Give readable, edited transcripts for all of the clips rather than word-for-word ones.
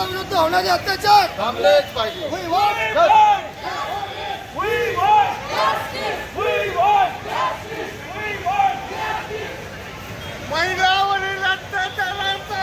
विरुद्ध होणारे अत्याचार थांबलेच पाहिजे. महिलावरील अत्याचारांचा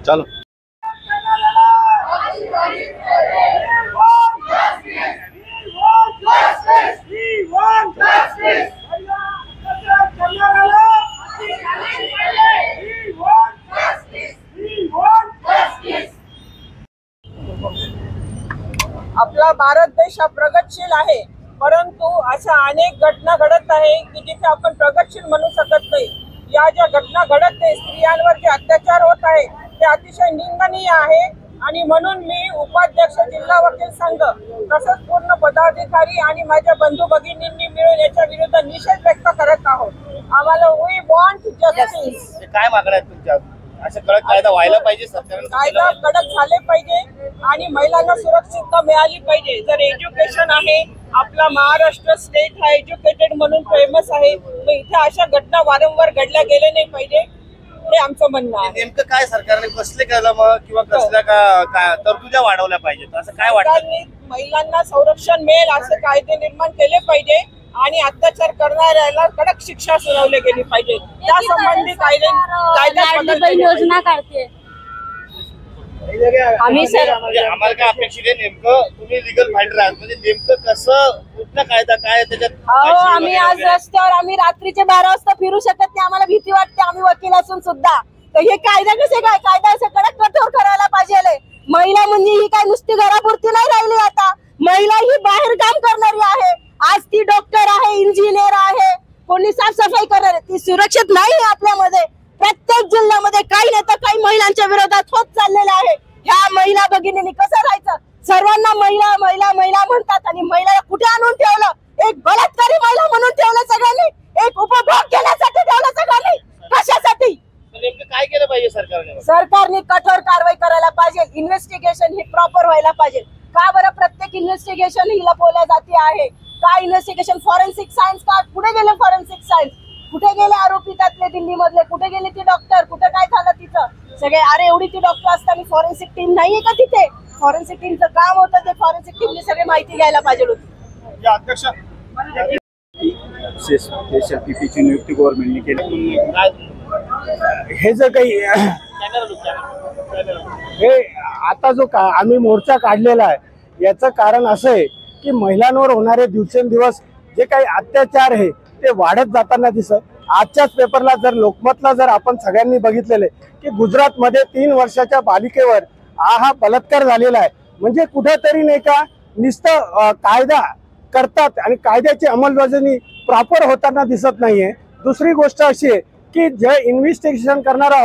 चलो आपला भारत देश हा प्रगतशील आहे, परंतु अशा अनेक घटना घडत आहे की जिथे आपण प्रगतशील म्हणू शकत नाही. या ज्या घटना घडत आहे, स्त्रियांवर जे अत्याचार होत आहे ते अतिशय निंदनीय आहे आणि म्हणून मी उपाध्यक्ष जिल्हा वकील संघ तसंच पूर्ण पदाधिकारी आणि माझ्या बंधू भगिनींनी मिळून याच्या विरुद्ध निषेध व्यक्त करत आहोत. आम्हाला वी वॉन्ट जस्टिस. काय मागण्या आहेत तुमच्या? असं कडक कायदा व्हायला पाहिजे, सरकारने कायदा कडक झाले पाहिजे आणि महिलांना सुरक्षितता मिळाली पाहिजे. जर एज्युकेशन आहे, आपला महाराष्ट्र स्टेट हा एज्युकेटेड म्हणून फेमस आहे, मग इथे अशा घटना वारंवार घडल्या गेल्या नाही पाहिजे, हे आमचं म्हणणं आहे. नेमकं काय सरकारने कसले कलम किंवा कसल्या तरतुद्या वाढवल्या पाहिजेत असं काय वाटतं? सरकारने महिलांना संरक्षण मिळेल असे कायदे निर्माण केले पाहिजे आणि अत्याचार करणाऱ्याला कडक शिक्षा सुनावली गेली पाहिजे. त्या संबंधी कायदा योजना काढते आम्ही. सर आम्हाला काय अपेक्षित आहे? नेमकं तुम्ही लिगल फायटर आहात, म्हणजे नेमकं कसं कुठला कायदा काय त्याच्यात? आम्ही आज रस्त्यावर आम्ही रात्रीचे 12 वाजता फिरू शकत नाही, आम्हाला भीती वाटते, आम्ही वकील असून सुद्धा. तर हे कायदा कसे काय? कायदा असं कडक कठोर करायला पाहिजे. महिला म्हणजे ही काय नुसती घरापुरती नाही राहिली, आता महिला ही बाहेर काम करणारी आहे. आज ती डॉक्टर आहे, इंजिनियर आहे, कोणी साफसफाई करणार, ती सुरक्षित नाही आपल्यामध्ये. प्रत्येक जिल्ह्यामध्ये काही नाही तर काही महिलांच्या विरोधात होत चाललेलं आहे. ह्या महिला भगिनींनी कसं राहायचं? सर्वांना महिला महिला महिला म्हणतात आणि महिलाला कुठे आणून ठेवलं? एक बलात्कारी महिला म्हणून ठेवलं सगळ्यांनी, एक उपभोग घेण्यासाठी ठेवलं सगळ्यांनी. कशासाठी? नेमकं काय केलं पाहिजे सरकारने? सरकारने कठोर कारवाई करायला पाहिजे. इन्व्हेस्टिगेशन ही प्रॉपर व्हायला पाहिजे. का बरं प्रत्येक इन्व्हेस्टिगेशन ही लपवल्या जाते आहे? का इन्व्हेस्टिगेशन फॉरेन्सिक सायन्स का कुठे गेले? फॉरेन्सिक सायन्स कुठे गेले? आरोपी त्यातले दिल्ली मधले कुठे गेले? ती डॉक्टर कुठे काय झालं तिथं? सगळे अरे एवढी ती डॉक्टर असताना फॉरेन्सिक टीम नाहीये का तिथे? फॉरेन्सिक टीमचं काम होतं ते फॉरेन्सिक टीमने सगळी माहिती घ्यायला पाहिजे होती. अध्यक्ष स्पेशल पीपीची नियुक्ती गव्हर्नमेंटने केली. हे जे काही हे आता जो आम्ही मोर्चा काढलेला आहे याचं कारण असं आहे की महिलांवर होणारे दिवसेंदिवस जे काही अत्याचार आहे ते वाढत जाताना दिसत. आजच्याच पेपरला जर लोकमतला जर आपण सगळ्यांनी बघितलेले की गुजरातमध्ये 3 वर्षाच्या बालिकेवर हा बलात्कार झालेला आहे. म्हणजे कुठेतरी नाही का नुसतं कायदा करतात आणि कायद्याची अंमलबजावणी प्रॉपर होताना दिसत नाहीये. दुसरी गोष्ट अशी आहे की जे इन्व्हेस्टिगेशन करणारा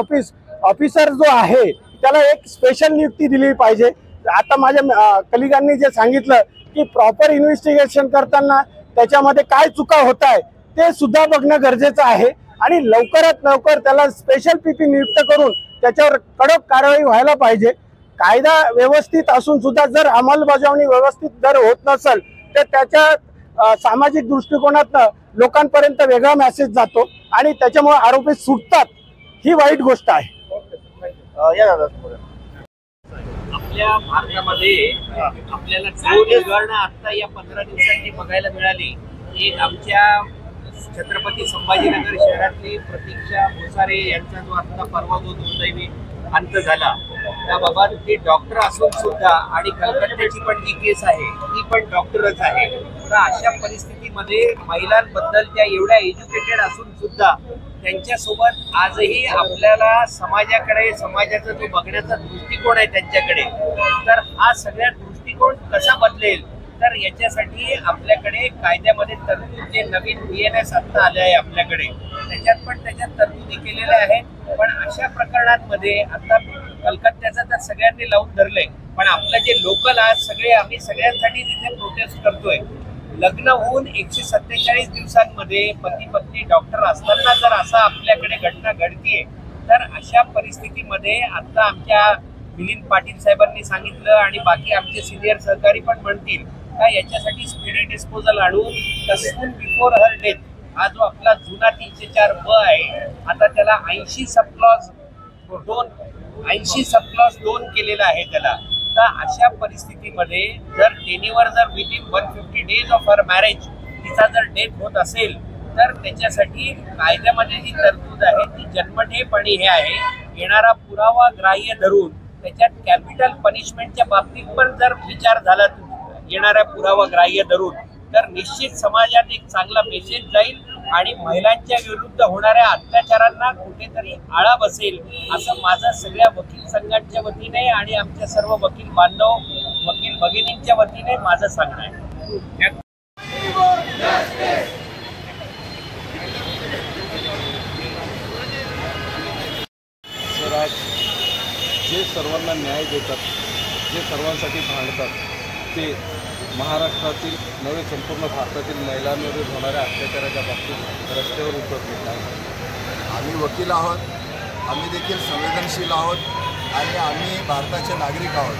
ऑफिसर जो आहे त्याला एक स्पेशल नियुक्ती दिली पाहिजे. आता माझ्या कलिगांनी जे सांगितलं की प्रॉपर इन्व्हेस्टिगेशन करताना त्याच्यामध्ये काय चुका होत आहे ते सुद्धा बघणं गरजेचं आहे आणि लवकरात लवकर त्याला स्पेशल पीपी नियुक्त करून त्याच्यावर कडक कारवाई व्हायला पाहिजे. कायदा व्यवस्थित असून सुद्धा जर अंमलबजावणी व्यवस्थित जर होत नसेल तर त्याच्या सामाजिक दृष्टिकोनातनं लोकांपर्यंत वेगळा मेसेज जातो आणि त्याच्यामुळे आरोपी सुटतात. ही वाईट गोष्ट आहे. आपल्या भारतामध्ये आपल्याला काही उदाहरणं आता या 15 दिवसांची बघायला मिळाली. एक आमच्या छत्रपती संभाजीनगर शहरातली प्रतीक्षा भोसारे यांचा जो आता परवा जो दुर्दैवी अंत झाला त्याबाबत ते डॉक्टर असून सुद्धा आणि कलकत्त्याची पण जी केस आहे ती पण डॉक्टरच आहे. तर अशा परिस्थितीमध्ये महिलांबद्दल त्या एवढ्या एज्युकेटेड असून सुद्धा त्यांच्यासोबत आजही आपल्याला समाजाकडे समाजाचा जो बघण्याचा दृष्टिकोन आहे त्यांच्याकडे, तर हा सगळ्या दृष्टिकोन कसा बदलेल तर याच्यासाठी आपल्याकडे कायद्यामध्ये तरतूद जे नवीन BNS आता आले आहे आपल्याकडे त्याच्यात तरतुदी केलेल्या आहेत. पण अशा प्रकरणांमध्ये आता कलकत्त्याचं तर सगळ्यांनी लावून धरलंय, पण आपलं जे लोकल आज सगळे आम्ही सगळ्यांसाठी तिथे प्रोटेस्ट करतोय. लग्न होऊन 147 दिवसांमध्ये पती पत्नी डॉक्टर असताना जर असा आपल्याकडे घटना घडतीये तर अशा परिस्थितीमध्ये आता आमच्या मिलिंद पाटील साहेबांनी सांगितलं आणि बाकी आमचे सिनियर सहकारी पण म्हणतील का याच्यासाठी स्पीडी डिस्पोजल आणून कसून बिफोर हर डेथ हा जो आपला जुना 304 आहे आता त्याला 80 सबक्लॉज 2 केलेला आहे त्याला. तर अशा परिस्थितीमध्ये जर टेनीवर जर within 150 days of her marriage तिचा जर डेथ होत असेल तर त्याच्यासाठी कायद्यामध्ये जी तरतूद आहे ती जन्मठेपणी हे आहे. येणारा पुरावा ग्राह्य धरून त्याच्यात कॅपिटल पनिशमेंटच्या बाबतीत पण जर विचार झाला येणाऱ्या पुरावा ग्राह्य धरून तर निश्चित समाजात एक चांगला मेसेज जाईल आणि महिलांच्या विरुद्ध होणाऱ्या अत्याचारांना कुठेतरी आळा बसेल असं माझं सगळ्या वकील संघांच्या वतीने आणि आमच्या सर्व वकील बांधव वकील भगिनींच्या वतीने माझं सांगणं आहे. सर, आज जे सर्वांना न्याय देतात, जे सर्वांसाठी भांडतात ते महाराष्ट्रातील नव्हे संपूर्ण भारतातील महिलांमध्ये होणाऱ्या अत्याचाराच्या बाबतीत रस्त्यावर उतरले आहेत. आम्ही वकील आहोत, आम्ही देखील संवेदनशील आहोत आणि आम्ही भारताचे नागरिक आहोत.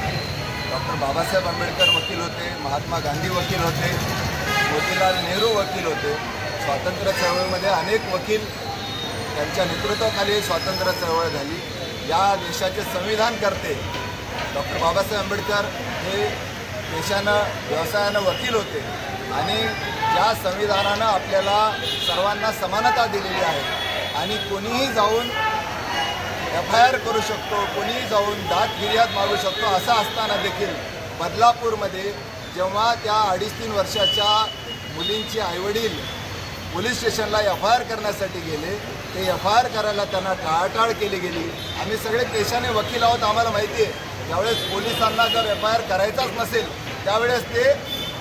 डॉक्टर बाबासाहेब आंबेडकर वकील होते, महात्मा गांधी वकील होते, मोतीलाल नेहरू वकील होते. स्वातंत्र्य चळवळीमध्ये अनेक वकील त्यांच्या नेतृत्वाखाली स्वातंत्र्य चळवळ झाली. या देशाचे संविधानकर्ते डॉक्टर बाबासाहेब आंबेडकर हे देशानं व्यवसायानं वकील होते आणि ज्या संविधानानं आपल्याला सर्वांना समानता दिलेली आहे आणि कोणीही जाऊन FIR करू शकतो, कोणीही जाऊन दाद फिर्याद मागू शकतो. असं असताना देखील बदलापूरमध्ये जेव्हा त्या 2.5-3 वर्षाच्या मुलींचे आईवडील पोलीस स्टेशनला FIR करण्यासाठी गेले ते FIR करायला त्यांना टाळाटाळ केली गेली. आम्ही सगळे देशाने वकील आहोत, आम्हाला माहिती आहे त्यावेळेस पोलिसांना जर FIR करायचाच नसेल त्यावेळेस ते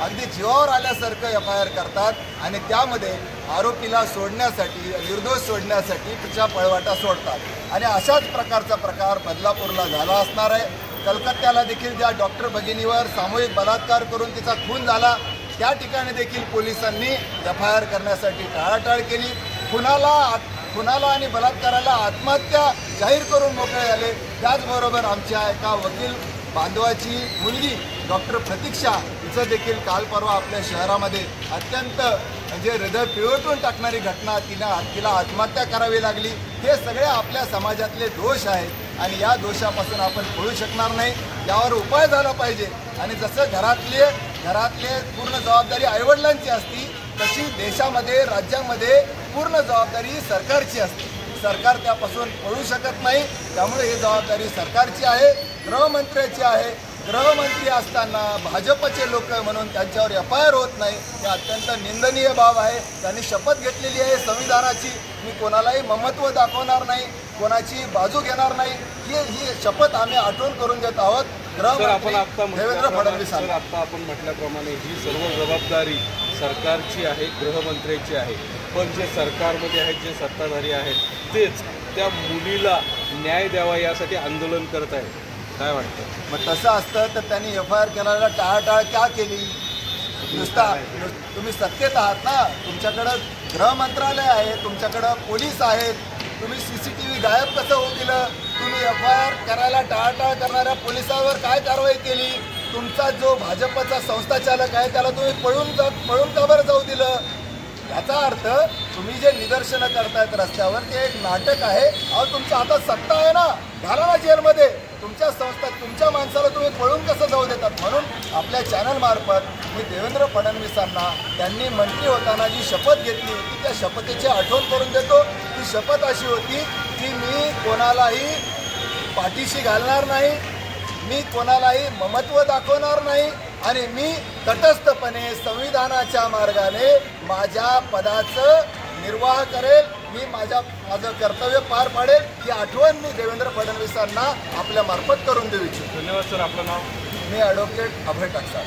अगदी जीवावर आल्यासारखं FIR करतात आणि त्यामध्ये आरोपीला सोडण्यासाठी निर्दोष सोडण्यासाठी तिच्या पळवाटा सोडतात आणि अशाच प्रकारचा प्रकार बदलापूरला झाला असणार आहे. कलकत्त्याला देखील ज्या डॉक्टर भगिनीवर सामूहिक बलात्कार करून तिचा खून झाला त्या ठिकाणी देखील पोलिसांनी FIR करण्यासाठी टाळाटाळ केली. खुनाला आणि बलात्काराला आत्महत्या जाहीर करून मोकळे झाले. त्याचबरोबर आमच्या एका वकील बांधवाची मुलगी डॉक्टर प्रतीक्षा तिचं देखील काल परवा आपल्या शहरामध्ये अत्यंत म्हणजे हृदय पिळवटून टाकणारी घटना तिला आत्महत्या करावी लागली. हे सगळे आपल्या समाजातले दोष आहेत आणि या दोषापासून आपण पळू शकणार नाही. यावर उपाय झाला पाहिजे आणि जसं घरातले पूर्ण जबाबदारी आईवडिलांची असती तशी देशामध्ये राज्यामध्ये पूर्ण जबाबदारी सरकारची असते. सरकार त्यापासून पळू शकत नाही. त्यामुळे ही जबाबदारी सरकारची आहे, गृहमंत्र्याची आहे. गृहमंत्री असताना भाजपचे लोक म्हणून त्यांच्यावर FIR होत नाही हे अत्यंत निंदनीय बाब आहे. त्यांनी शपथ घेतलेली आहे संविधानाची, मी कोणालाही ममत्व दाखवणार नाही, कोणाची बाजू घेणार नाही ही शपथ आम्ही आठवण करून देत आहोत. देवेंद्र फडणवीस आता आपण म्हटल्याप्रमाणे ही सर्व जबाबदारी सरकारची आहे, गृहमंत्र्याची आहे. पण जे सरकारमध्ये आहेत, जे सत्ताधारी आहेत तेच त्या मुलीला न्याय द्यावा यासाठी आंदोलन करत आहेत. काय वाटतं? मग तसं असतं तर त्यांनी FIR करायला टाळाटाळ का केली? तुम्ही सत्तेत आहात ना, तुमच्याकडं गृहमंत्रालय आहे, तुमच्याकडं पोलीस आहेत, तुम्ही CCTV गायब कसं होऊ दिलं? तुम्ही FIR करायला टाळाटाळ करणाऱ्या पोलिसांवर काय कारवाई केली? तुमचा जो भाजपचा संस्थाचालक आहे त्याला तुम्ही पळून का बरं जाऊ दिलं? याचा अर्थ तुम्ही जे निदर्शनं करतायत रस्त्यावर ते एक नाटक आहे. अहो तुमच्या हातात सत्ता आहे ना, घाला ना जेलमध्ये. तुमच्या संस्थेत तुमच्या माणसाला तुम्ही पळून कसं जाऊ देतात? म्हणून आपल्या चॅनलमार्फत मी देवेंद्र फडणवीसांना त्यांनी मंत्री होताना जी शपथ घेतली होती त्या शपथेची आठवण करून देतो. ती शपथ अशी होती की मी कोणालाही पाठीशी घालणार नाही, मी कोणालाही ममत्व दाखवणार नाही आणि मी तटस्थपणे संविधानाच्या मार्गाने माझ्या पदाचं निर्वाह करेल, मी माझं कर्तव्य पार पाडेल ही आठवण मी देवेंद्र फडणवीसांना आपल्या मार्फत करून देऊ इच्छितो. धन्यवाद सर. आपलं नाव? मी ॲडव्होकेट अभय टाकसाळ.